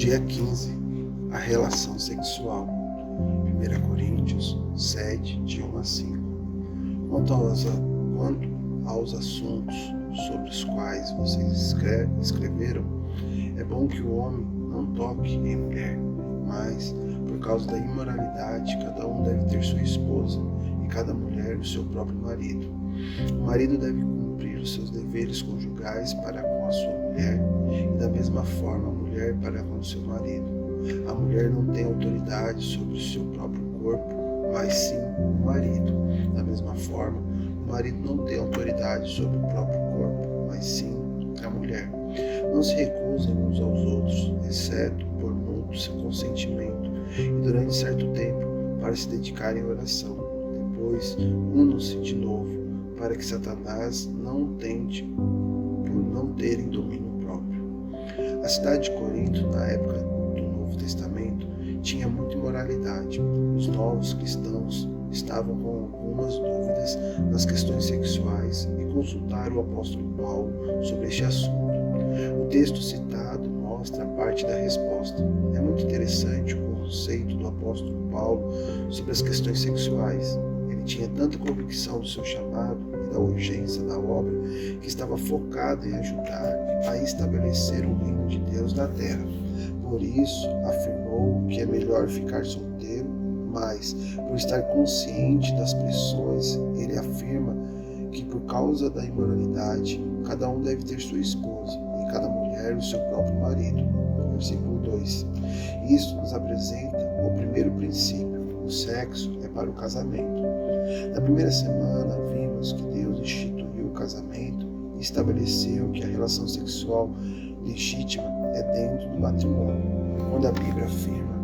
Dia 15. A relação sexual. 1 Coríntios 7, de 1 a 5. Quanto aos assuntos sobre os quais vocês escreveram, é bom que o homem não toque em mulher, mas, por causa da imoralidade, cada um deve ter sua esposa e cada mulher o seu próprio marido. O marido deve cumprir os seus deveres conjugais para com a sua mulher e, da mesma forma, a mulher para com o seu marido. A mulher não tem autoridade sobre o seu próprio corpo, mas sim o marido. Da mesma forma, o marido não tem autoridade sobre o próprio corpo, mas sim a mulher. Não se recusem uns aos outros, exceto por mútuo consentimento, e durante certo tempo, para se dedicarem à oração. Depois, unam-se de novo, para que Satanás não tente por não terem domínio próprio. A cidade de Corinto, na época do Novo Testamento, tinha muita imoralidade. Os novos cristãos estavam com algumas dúvidas nas questões sexuais e consultaram o apóstolo Paulo sobre este assunto. O texto citado mostra parte da resposta. É muito interessante o conceito do apóstolo Paulo sobre as questões sexuais. Ele tinha tanta convicção do seu chamado e da urgência da obra que estava focado em ajudar a estabelecer o reino de Deus na terra. Por isso, afirmou que é melhor ficar solteiro, mas, por estar consciente das pressões, ele afirma que, por causa da imoralidade, cada um deve ter sua esposa e cada mulher o seu próprio marido. Versículo 2. Isso nos apresenta o primeiro princípio: o sexo é para o casamento. Na primeira semana, vimos que Deus instituiu o casamento e estabeleceu que a relação sexual legítima é dentro do matrimônio. Quando a Bíblia afirma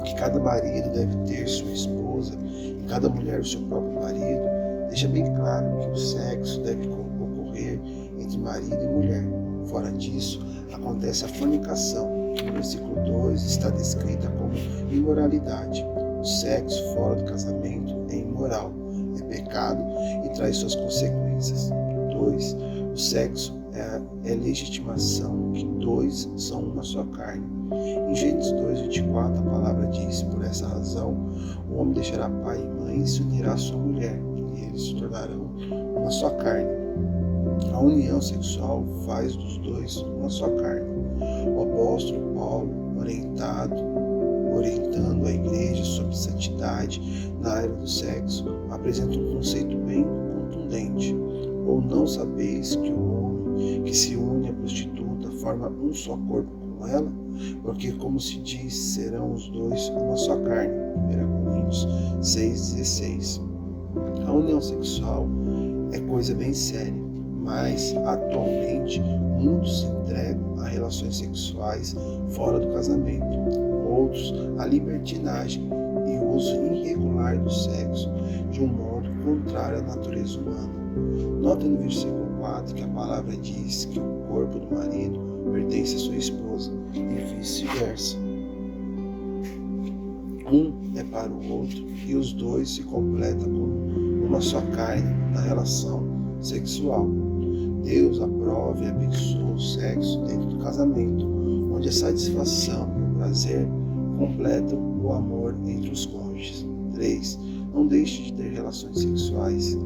que cada marido deve ter sua esposa e cada mulher o seu próprio marido, deixa bem claro que o sexo deve ocorrer entre marido e mulher. Fora disso, acontece a fornicação, que no versículo 2 está descrita como imoralidade. O sexo fora do casamento é imoral, é pecado e traz suas consequências. 2. O sexo é legitimação que dois são uma só carne. Em Gênesis 2:24, a palavra diz: por essa razão, o homem deixará pai e mãe e se unirá à sua mulher, e eles se tornarão uma só carne. A união sexual faz dos dois uma só carne. O apóstolo Paulo, orientando a igreja sobre santidade na área do sexo, apresenta um conceito bem contundente. Ou não sabeis que o homem que se une à prostituta forma um só corpo com ela? Porque, como se diz, serão os dois uma só carne. 1 Coríntios 6,16. A união sexual é coisa bem séria, mas atualmente muitos se entregam a relações sexuais fora do casamento, outros à libertinagem e uso irregular do sexo de um modo contrário à natureza humana. Nota no versículo 4 que a palavra diz que o corpo do marido pertence à sua esposa e vice-versa. Um é para o outro e os dois se completam como uma só carne na relação sexual. Deus aprova e abençoa o sexo dentro do casamento, onde a satisfação e o prazer completam o amor entre os cônjuges. 3. Não deixe de ter relações sexuais.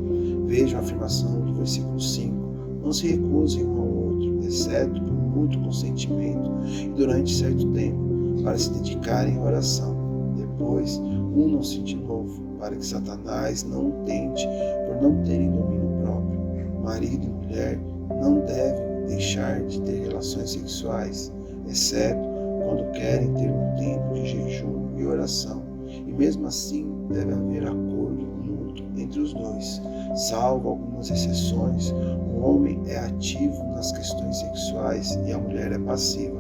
Veja a afirmação do versículo 5. Não se recusem um ao outro, exceto por mútuo consentimento e durante certo tempo, para se dedicarem à oração. Depois, unam-se de novo, para que Satanás não tente por não terem domínio próprio. Marido e mulher não devem deixar de ter relações sexuais, exceto quando querem ter um tempo de jejum e oração. E mesmo assim, deve haver acordo mútuo entre os dois. Salvo algumas exceções, o homem é ativo nas questões sexuais e a mulher é passiva.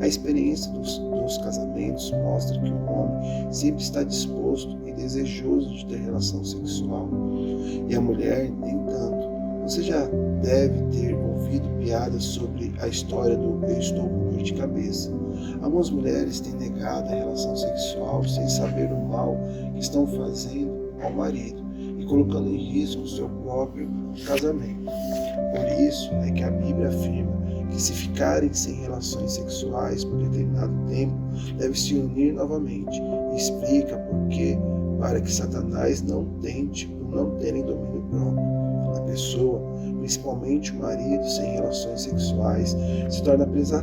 A experiência dos casamentos mostra que o homem sempre está disposto e desejoso de ter relação sexual, e a mulher nem tanto. Você já deve ter ouvido piadas sobre a história do "eu estou com dor de cabeça". Algumas mulheres têm negado a relação sexual sem saber o mal que estão fazendo ao marido e colocando em risco o seu próprio casamento. Por isso é que a Bíblia afirma que, se ficarem sem relações sexuais por determinado tempo, devem se unir novamente. E explica por que, para que Satanás não tente por não terem domínio próprio. A pessoa, principalmente o marido, sem relações sexuais, se torna presa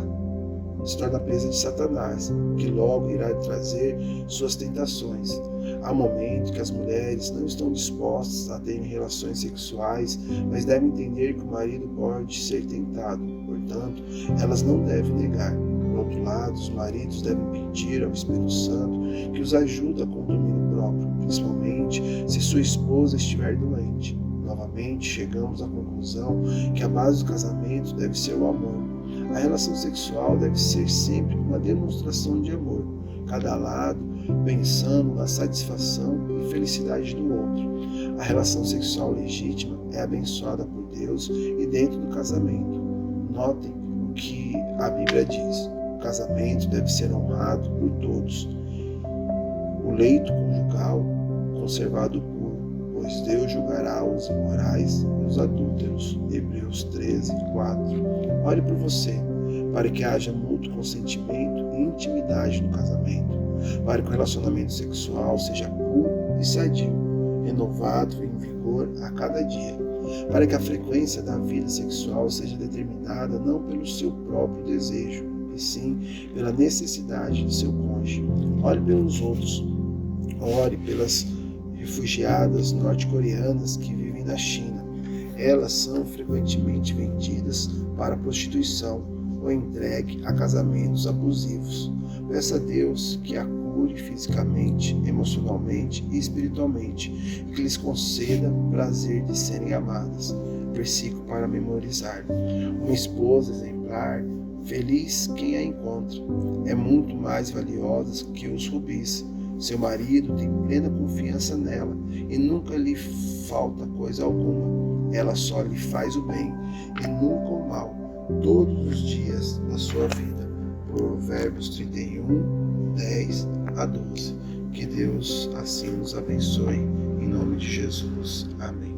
de Satanás, que logo irá trazer suas tentações. Há momentos que as mulheres não estão dispostas a terem relações sexuais, mas devem entender que o marido pode ser tentado. Portanto, elas não devem negar. Por outro lado, os maridos devem pedir ao Espírito Santo que os ajude com o domínio próprio, principalmente se sua esposa estiver doente. Novamente, chegamos à conclusão que a base do casamento deve ser o amor. A relação sexual deve ser sempre uma demonstração de amor, cada lado pensando na satisfação e felicidade do outro. A relação sexual legítima é abençoada por Deus e dentro do casamento. Notem o que a Bíblia diz: o casamento deve ser honrado por todos. O leito conjugal conservado puro, pois Deus julgará os imorais e os adúlteros. Hebreus 13, 4. Ore por você, para que haja mútuo consentimento e intimidade no casamento, para que o relacionamento sexual seja puro e sadio, renovado e em vigor a cada dia, para que a frequência da vida sexual seja determinada não pelo seu próprio desejo, e sim pela necessidade de seu cônjuge. Ore pelos outros, ore pelas refugiadas norte-coreanas que vivem na China. Elas são frequentemente vendidas para prostituição ou entregue a casamentos abusivos. Peça a Deus que a cure fisicamente, emocionalmente e espiritualmente, e que lhes conceda o prazer de serem amadas. Versículo para memorizar. Uma esposa exemplar, feliz quem a encontra, é muito mais valiosa que os rubis. Seu marido tem plena confiança nela e nunca lhe falta coisa alguma. Ela só lhe faz o bem e nunca o mal, todos os dias da sua vida. Provérbios 31, 10 a 12. Que Deus assim nos abençoe. Em nome de Jesus. Amém.